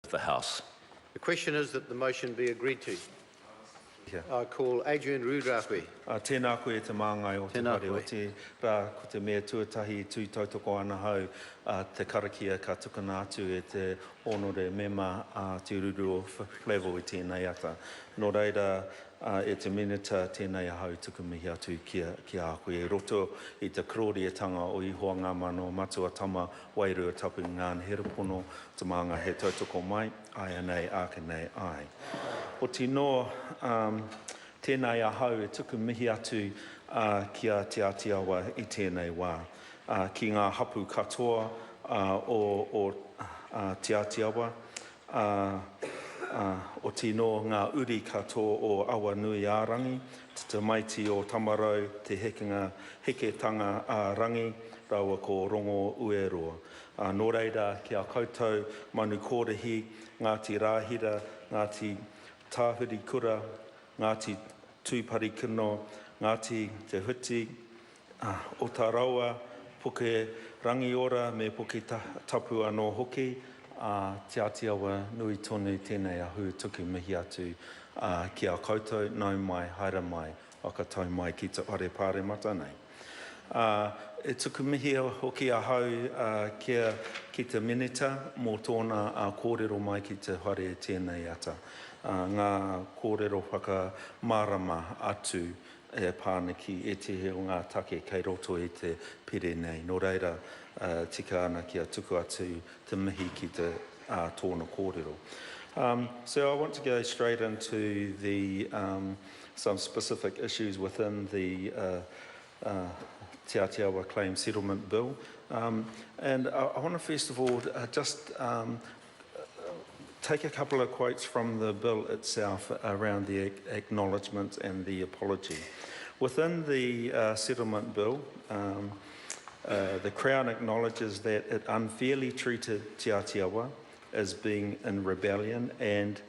the House. The question is that the motion be agreed to. Yeah. I call Adrian Rudrahui. Tēnā koe te māngai o te whare o te rā ko te mea tuatahi tū tautoko ana hau te karakia ka tukana atu e te honore mema te ururu o Flevo i tēnei ata. Nō reira e te minita tēnei ahau tuku mihi atu ki a koe e roto i te kroriatanga o i hoa ngā mano matua tama wairua tapu ngā herapono te maanga he tautoko mai, ai nei, ake nei, ai. O tino tēnei ahau e tuku mihi atu ki a te Atiawa i tēnei wā. Ki ngā hapu katoa o te Atiawa, o tino ngā uri katoa o awa nui ārangi, te maiti o tamarau, te heketanga rangi, raua ko rongo ueroa. Nō reira ki a koutou manu kōrehi, Ngāti Rāhira, Ngāti Tāhuri Kura, Ngāti Tūpari Kino, Ngāti Te Huti, o tā raua, poke rangiora me poke tapu anō hoki, te Atiawa nui tonu tēnei ahu tuku mihi atu ki a koutou, nau mai, haere mai, waka tau mai ki te are pāre mata nei. E tuku mihi hoki ahau ki te minita mō tōna kōrero mai ki te hare tēnei ata. Ngā kōrero whaka marama atu e pāniki e te heo ngā take kei roto e te pere nei. Nō reira tika ana ki a tuku atu te mihi ki te tōna kōrero. So I want to go straight into the some specific issues within the Te Atiawa Claim Settlement Bill. And I want to first of all just take a couple of quotes from the bill itself around the acknowledgement and the apology. Within the settlement bill, the Crown acknowledges that it unfairly treated Te Atiawa as being in rebellion, and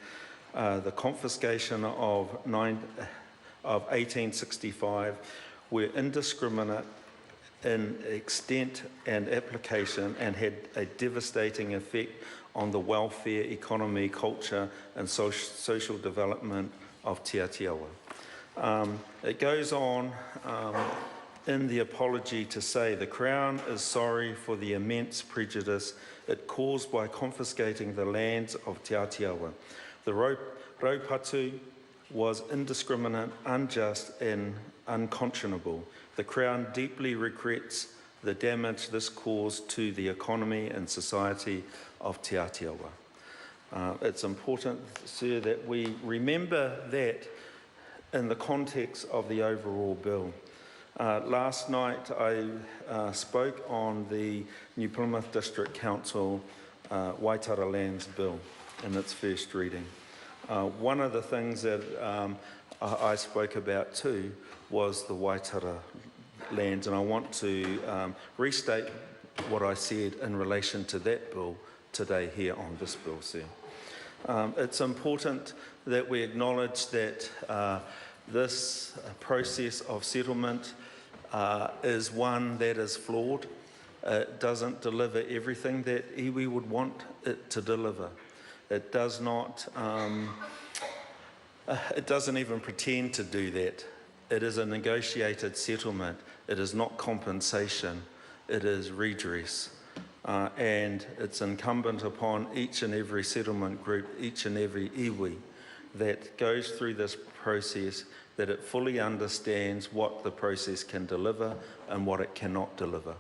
the confiscation of 1865 were indiscriminate in extent and application and had a devastating effect on the welfare, economy, culture and social development of Te Atiawa. It goes on in the apology to say the Crown is sorry for the immense prejudice it caused by confiscating the lands of Te Atiawa. The raupatu was indiscriminate, unjust and unconscionable. The Crown deeply regrets the damage this caused to the economy and society of Te Atiawa. It's important, sir, that we remember that in the context of the overall bill. Last night I spoke on the New Plymouth District Council Waitara Lands Bill in its first reading. One of the things that I spoke about too was the Waitara lands, and I want to restate what I said in relation to that bill today here on this bill, sir. It's important that we acknowledge that this process of settlement is one that is flawed. It doesn't deliver everything that iwi would want it to deliver. It does not, it doesn't even pretend to do that. It is a negotiated settlement. It is not compensation. It is redress. And it's incumbent upon each and every settlement group, each and every iwi that goes through this process, that it fully understands what the process can deliver and what it cannot deliver.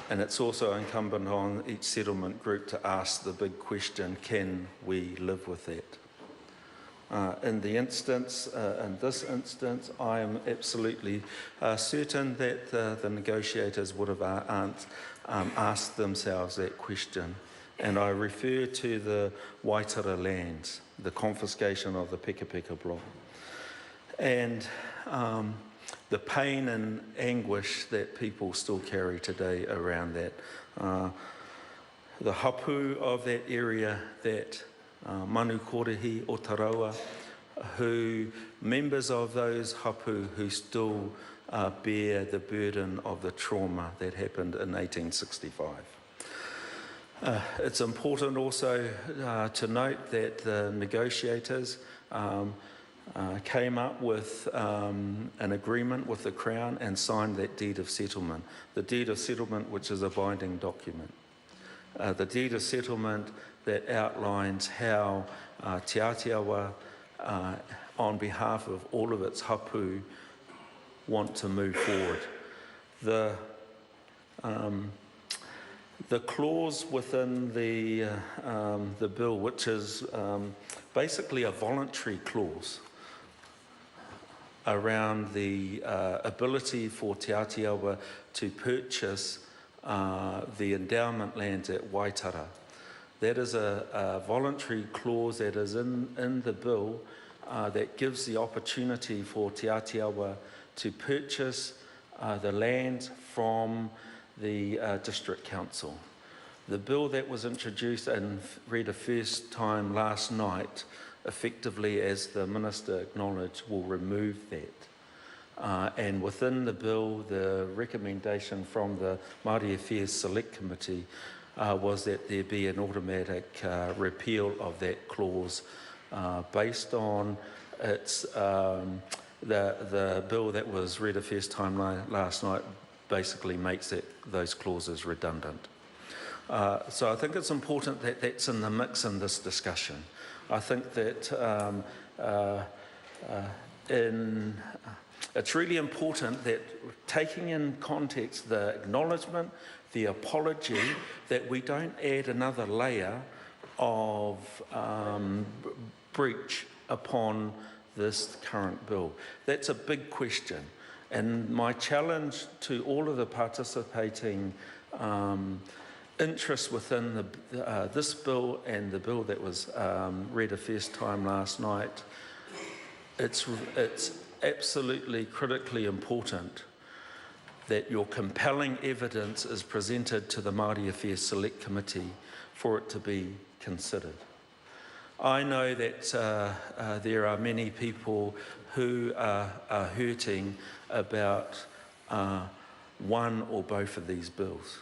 And it's also incumbent on each settlement group to ask the big question, can we live with that? In this instance, I am absolutely certain that the negotiators would have asked themselves that question. And I refer to the Waitara lands, the confiscation of the Peka Peka block, and the pain and anguish that people still carry today around that. The hapu of that area, that manu kōrehi o Tarawa, who members of those hapu who still bear the burden of the trauma that happened in 1865. It's important also to note that the negotiators came up with an agreement with the Crown and signed that deed of settlement. The deed of settlement, which is a binding document. The deed of settlement that outlines how Te Atiawa, on behalf of all of its hapu, want to move forward. The clause within the bill, which is basically a voluntary clause around the ability for Te Atiawa to purchase the endowment lands at Waitara. That is a voluntary clause that is in the bill that gives the opportunity for Te Atiawa to purchase the land from the District Council. The bill that was introduced and read a first time last night, effectively, as the Minister acknowledged, will remove that. And within the bill, the recommendation from the Māori Affairs Select Committee was that there be an automatic repeal of that clause based on its, the bill that was read a first time last night basically makes those clauses redundant. So I think it's important that that's in the mix in this discussion. I think that it's really important that taking in context the acknowledgement, the apology, that we don't add another layer of breach upon this current bill. That's a big question. And my challenge to all of the participating interests within this bill and the bill that was read a first time last night, it's absolutely critically important that your compelling evidence is presented to the Māori Affairs Select Committee for it to be considered. I know that there are many people who are hurting about one or both of these bills.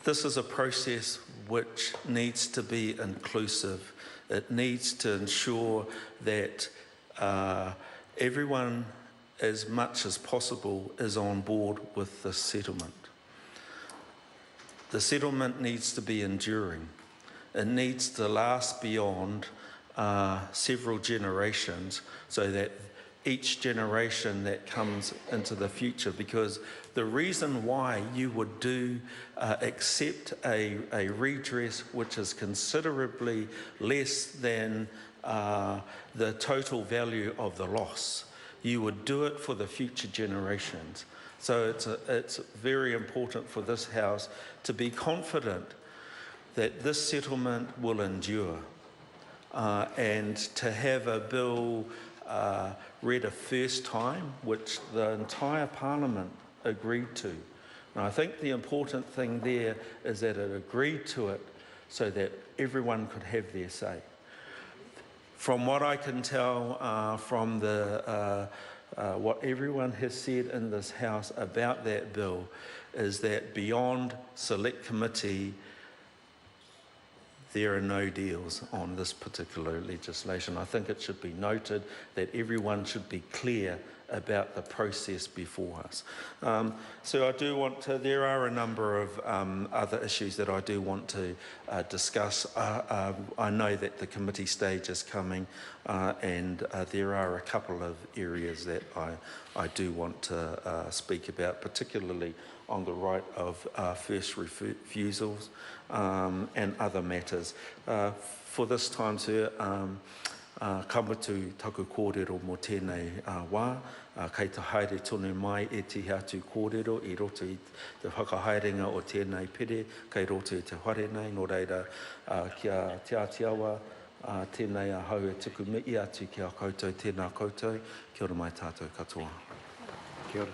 This is a process which needs to be inclusive. It needs to ensure that everyone, as much as possible, is on board with the settlement. The settlement needs to be enduring. It needs to last beyond several generations so that each generation that comes into the future, because the reason why you would accept a redress which is considerably less than the total value of the loss, you would do it for the future generations. So it's very important for this House to be confident that this settlement will endure, and to have a bill read a first time, which the entire Parliament agreed to. And I think the important thing there is that it agreed to it so that everyone could have their say. From what I can tell from what everyone has said in this House about that bill is that beyond Select Committee, there are no deals on this particular legislation. I think it should be noted that everyone should be clear about the process before us. So I do want to, there are a number of other issues that I do want to discuss. I know that the committee stage is coming and there are a couple of areas that I do want to speak about, particularly on the right of first refusals and other matters. For this time, sir, kamatu taku kōrero mō tēnei wā, kei te haere tonu mai e te atu kōrero I roto I te whakahaerenga o tēnei pere, kei roto I te whare nei, nō reira kia Te Atiawa, tēnei a hau e tuku mii atu ki a koutou, tēnā koutou, kia ora mai tātou katoa. Kia ora.